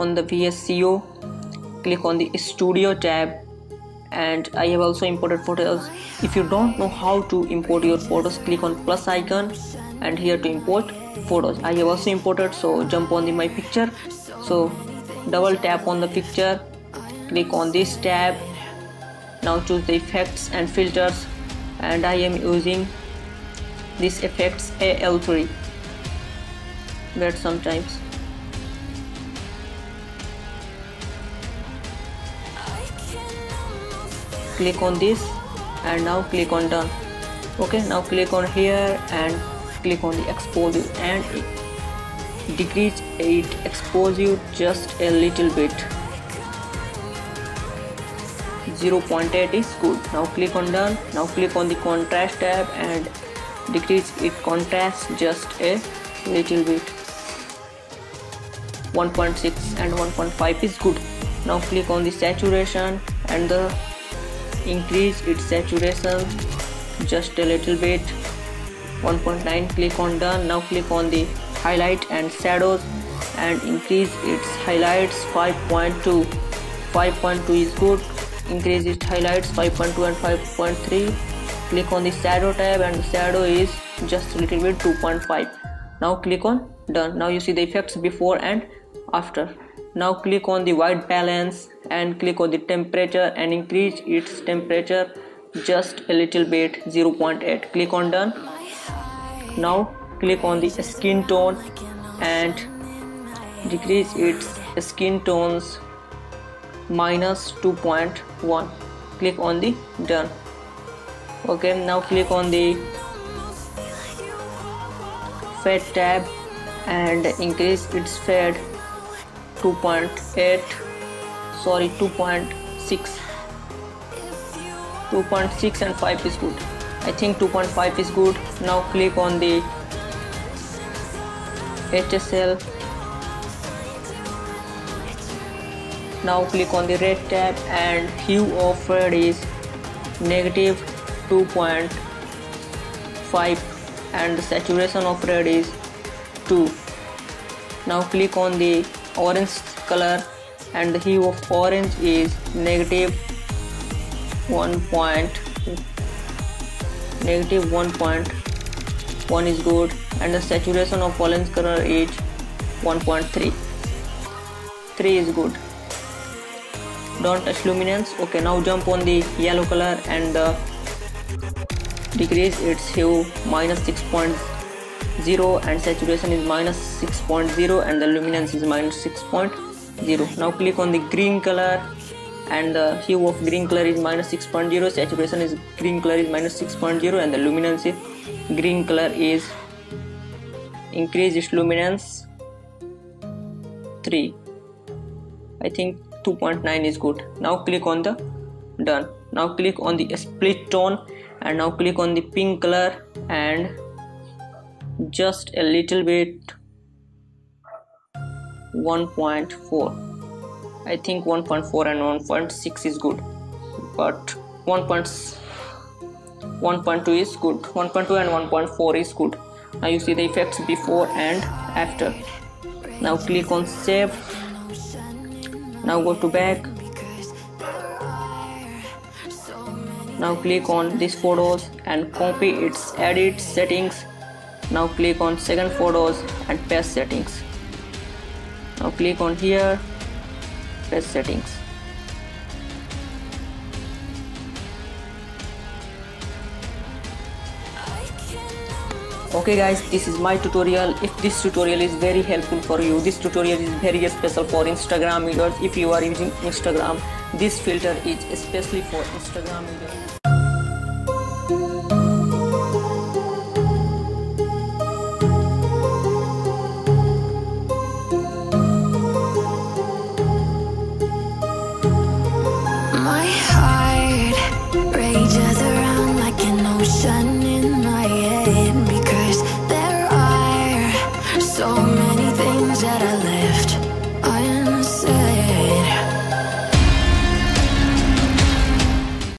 on the Vsco, click on the studio tab, and I have also imported photos. If you don't know how to import your photos, click on plus icon and here to import photos. I have also imported, so jump on my picture. So double tap on the picture, click on this tab. Now choose the effects and filters, and I am using this effects AL3. Wait sometimes. Click on this and now click on done. Okay, now click on here and click on the exposure and decrease it exposure just a little bit. 0.8 is good. Now click on done. Now click on the contrast tab and decrease it contrast just a little bit. 1.6 and 1.5 is good. Now click on the saturation and increase its saturation just a little bit. 1.9. click on done. Now click on the highlight and shadows and increase its highlights 5.2. 5.2 is good. Increase its highlights 5.2 and 5.3. click on the shadow tab and the shadow is just a little bit 2.5. now click on done. Now you see the effects before and after. Now click on the white balance and click on the temperature and increase its temperature just a little bit, 0.8. click on done. Now click on the skin tone and decrease its skin tones -2.1. click on the done. Okay, now click on the fade tab and increase its fade 2.8, sorry 2.6. 2.6 and 5 is good. I think 2.5 is good. Now click on the HSL. Now click on the red tab and hue of red is -2.5 and the saturation of red is 2. Now click on the orange color and the hue of orange is -1.1 is good, and the saturation of orange color is 1.3. 3 is good. Don't touch luminance. Okay, now jump on the yellow color and decrease its hue -6.0 and saturation is -6.0 and the luminance is -6.0. Now click on the green color and the hue of green color is -6.0, saturation is green color is -6.0 and the luminance is green color is increase its luminance 3. I think 2.9 is good. Now click on the done. Now click on the split tone and now click on the pink color and just a little bit 1.4. I think 1.4 and 1.6 is good, but 1.2 is good. 1.2 and 1.4 is good. Now you see the effects before and after. Now click on save. Now go to back. Now click on these photos and copy its edit settings. Now click on second photos and paste settings. Now click on here, paste settings. Okay guys, this is my tutorial. If this tutorial is very helpful for you, this tutorial is very special for Instagram users. If you are using Instagram, this filter is especially for Instagram users.